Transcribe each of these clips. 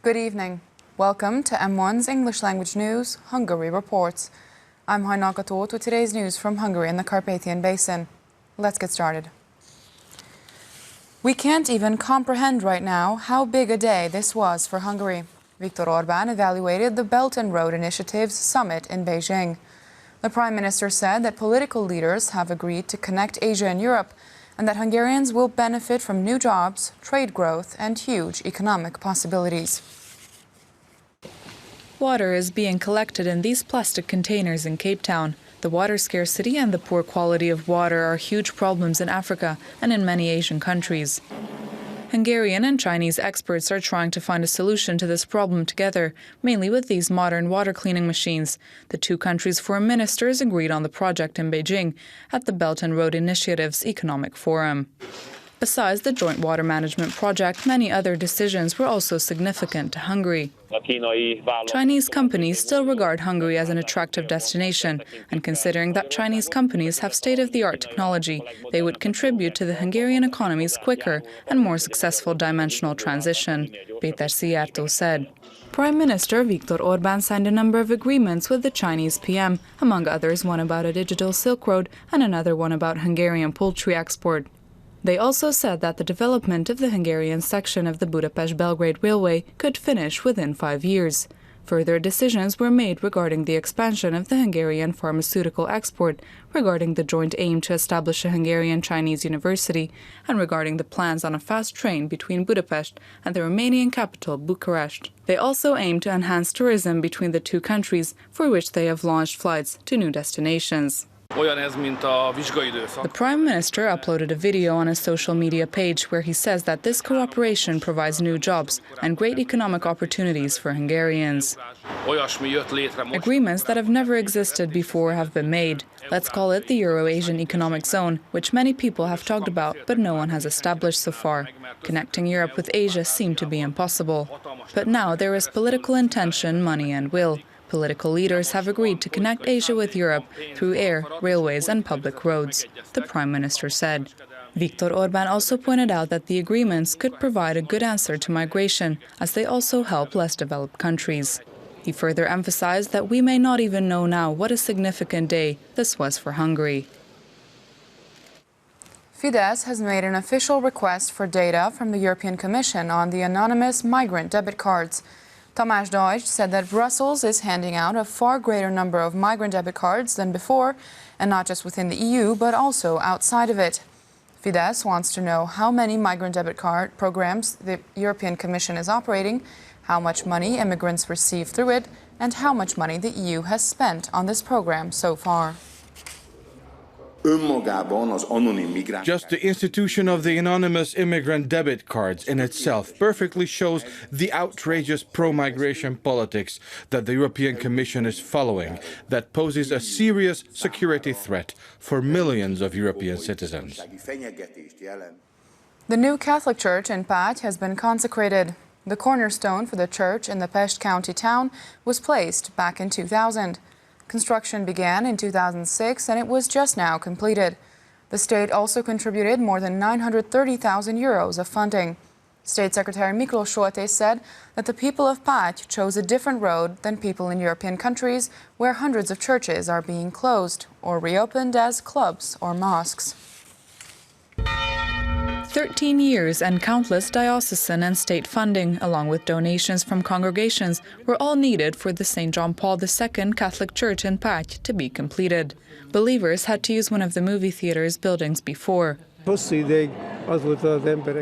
Good evening. Welcome to M1's English language news, Hungary Reports. I'm Híradó with today's news from Hungary and the Carpathian Basin. Let's get started. We can't even comprehend right now how big a day this was for Hungary. Viktor Orbán evaluated the Belt and Road Initiative's summit in Beijing. The Prime Minister said that political leaders have agreed to connect Asia and Europe and that Hungarians will benefit from new jobs, trade growth and huge economic possibilities. Water is being collected in these plastic containers in Cape Town. The water scarcity and the poor quality of water are huge problems in Africa and in many Asian countries. Hungarian and Chinese experts are trying to find a solution to this problem together, mainly with these modern water cleaning machines. The two countries' foreign ministers agreed on the project in Beijing at the Belt and Road Initiative's Economic Forum. Besides the joint water management project, many other decisions were also significant to Hungary. Chinese companies still regard Hungary as an attractive destination, and considering that Chinese companies have state-of-the-art technology, they would contribute to the Hungarian economy's quicker and more successful dimensional transition, Híradó said. Prime Minister Viktor Orbán signed a number of agreements with the Chinese PM, among others one about a digital Silk Road and another one about Hungarian poultry export. They also said that the development of the Hungarian section of the Budapest-Belgrade Railway could finish within 5 years. Further decisions were made regarding the expansion of the Hungarian pharmaceutical export, regarding the joint aim to establish a Hungarian-Chinese university, and regarding the plans on a fast train between Budapest and the Romanian capital, Bucharest. They also aim to enhance tourism between the two countries, for which they have launched flights to new destinations. The Prime Minister uploaded a video on his social media page where he says that this cooperation provides new jobs and great economic opportunities for Hungarians. Agreements that have never existed before have been made. Let's call it the Euro-Asian Economic Zone, which many people have talked about, but no one has established so far. Connecting Europe with Asia seemed to be impossible. But now there is political intention, money and will. Political leaders have agreed to connect Asia with Europe through air, railways and public roads, the Prime Minister said. Viktor Orbán also pointed out that the agreements could provide a good answer to migration, as they also help less developed countries. He further emphasized that we may not even know now what a significant day this was for Hungary. Fidesz has made an official request for data from the European Commission on the anonymous migrant debit cards. Tamás Deutsch said that Brussels is handing out a far greater number of migrant debit cards than before, and not just within the EU, but also outside of it. Fidesz wants to know how many migrant debit card programs the European Commission is operating, how much money immigrants receive through it, and how much money the EU has spent on this program so far. Just the institution of the anonymous immigrant debit cards in itself perfectly shows the outrageous pro-migration politics that the European Commission is following, that poses a serious security threat for millions of European citizens. The new Catholic church in Páty has been consecrated. The cornerstone for the church in the Pest County town was placed back in 2000. Construction began in 2006 and it was just now completed. The state also contributed more than 930,000 euros of funding. State Secretary Miklós Soltész said that the people of Páty chose a different road than people in European countries where hundreds of churches are being closed or reopened as clubs or mosques. 13 years and countless diocesan and state funding, along with donations from congregations, were all needed for the St. John Paul II Catholic Church in Páty to be completed. Believers had to use one of the movie theater's buildings before.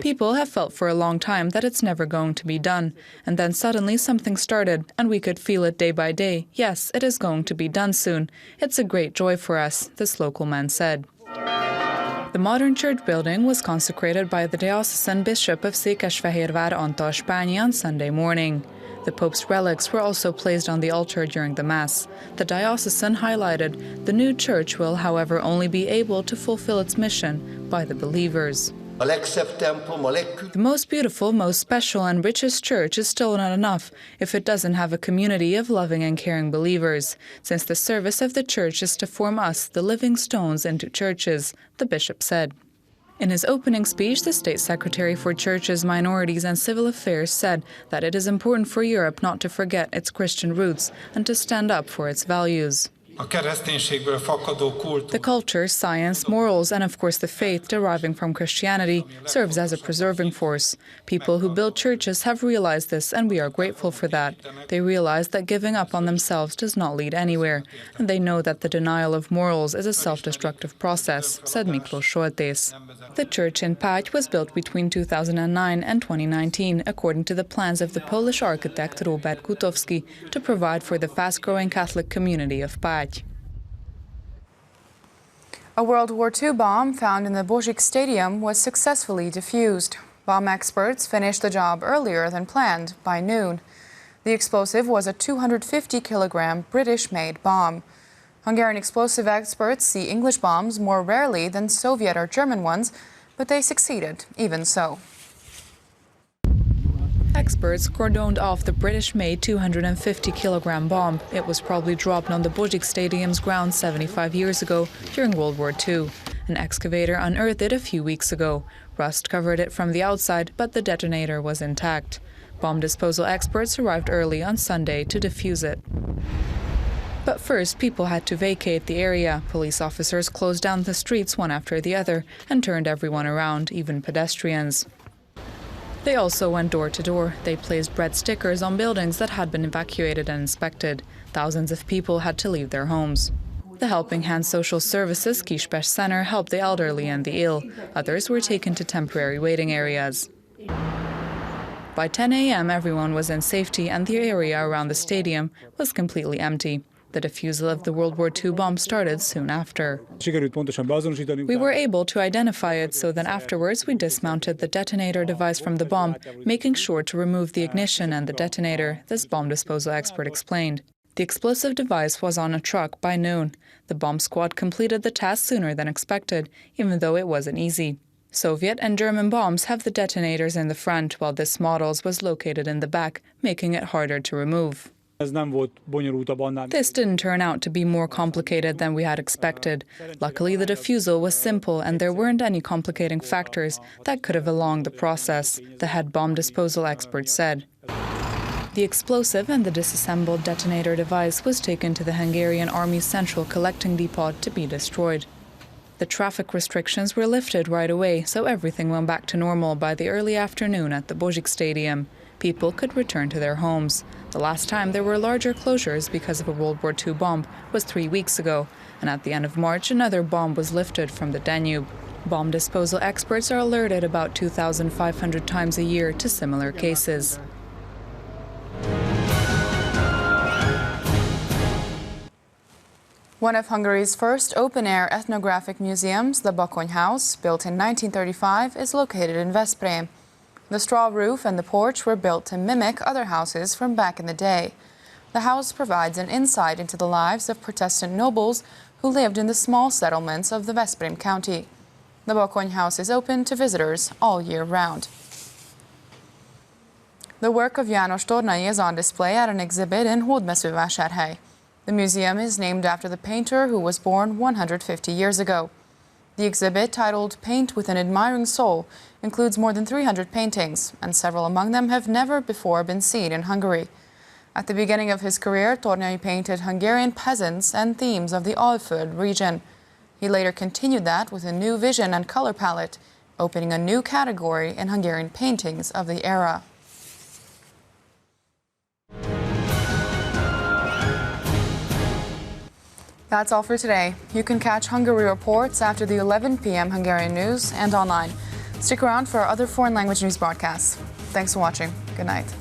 People have felt for a long time that it's never going to be done. And then suddenly something started, and we could feel it day by day. Yes, it is going to be done soon. It's a great joy for us, this local man said. The modern church building was consecrated by the diocesan bishop of Székesfehérvár Antal Spányi on Sunday morning. The Pope's relics were also placed on the altar during the Mass. The diocesan highlighted the new church will, however, only be able to fulfill its mission by the believers. The most beautiful, most special and richest church is still not enough if it doesn't have a community of loving and caring believers, since the service of the church is to form us, the living stones, into churches, the bishop said. In his opening speech, the State Secretary for Churches, Minorities and Civil Affairs said that it is important for Europe not to forget its Christian roots and to stand up for its values. The culture, science, morals, and of course the faith deriving from Christianity serves as a preserving force. People who build churches have realized this, and we are grateful for that. They realize that giving up on themselves does not lead anywhere, and they know that the denial of morals is a self-destructive process, said Miklós Soltész. The church in Págy was built between 2009 and 2019, according to the plans of the Polish architect Robert Gutowski, to provide for the fast-growing Catholic community of Págy. A World War II bomb found in the Božič Stadium was successfully defused. Bomb experts finished the job earlier than planned, by noon. The explosive was a 250-kilogram British-made bomb. Hungarian explosive experts see English bombs more rarely than Soviet or German ones, but they succeeded, even so. Experts cordoned off the British-made 250-kilogram bomb. It was probably dropped on the Božič Stadium's grounds 75 years ago, during World War II. An excavator unearthed it a few weeks ago. Rust covered it from the outside, but the detonator was intact. Bomb disposal experts arrived early on Sunday to defuse it. But first, people had to vacate the area. Police officers closed down the streets one after the other and turned everyone around, even pedestrians. They also went door to door. They placed red stickers on buildings that had been evacuated and inspected. Thousands of people had to leave their homes. The Helping Hand Social Services Kispest Center helped the elderly and the ill. Others were taken to temporary waiting areas. By 10 a.m., everyone was in safety and the area around the stadium was completely empty. The defusal of the World War II bomb started soon after. We were able to identify it, so then afterwards we dismounted the detonator device from the bomb, making sure to remove the ignition and the detonator, this bomb disposal expert explained. The explosive device was on a truck by noon. The bomb squad completed the task sooner than expected, even though it wasn't easy. Soviet and German bombs have the detonators in the front, while this model's was located in the back, making it harder to remove. This didn't turn out to be more complicated than we had expected. Luckily, the defusal was simple and there weren't any complicating factors that could have prolonged the process, the head bomb disposal expert said. The explosive and the disassembled detonator device was taken to the Hungarian Army's central collecting depot to be destroyed. The traffic restrictions were lifted right away, so everything went back to normal by the early afternoon at the Božič Stadium. People could return to their homes. The last time there were larger closures because of a World War II bomb was 3 weeks ago, and at the end of March another bomb was lifted from the Danube. Bomb disposal experts are alerted about 2,500 times a year to similar cases. One of Hungary's first open-air ethnographic museums, the Bakony House, built in 1935, is located in Veszprém. The straw roof and the porch were built to mimic other houses from back in the day. The house provides an insight into the lives of Protestant nobles who lived in the small settlements of the Veszprém County. The Bakony House is open to visitors all year round. The work of János Tornai is on display at an exhibit in Hódmezővásárhely. The museum is named after the painter who was born 150 years ago. The exhibit, titled Paint with an Admiring Soul, includes more than 300 paintings, and several among them have never before been seen in Hungary. At the beginning of his career, Tornai painted Hungarian peasants and themes of the Alföld region. He later continued that with a new vision and color palette, opening a new category in Hungarian paintings of the era. That's all for today. You can catch Hungary reports after the 11 p.m. Hungarian news and online. Stick around for our other foreign language news broadcasts. Thanks for watching. Good night.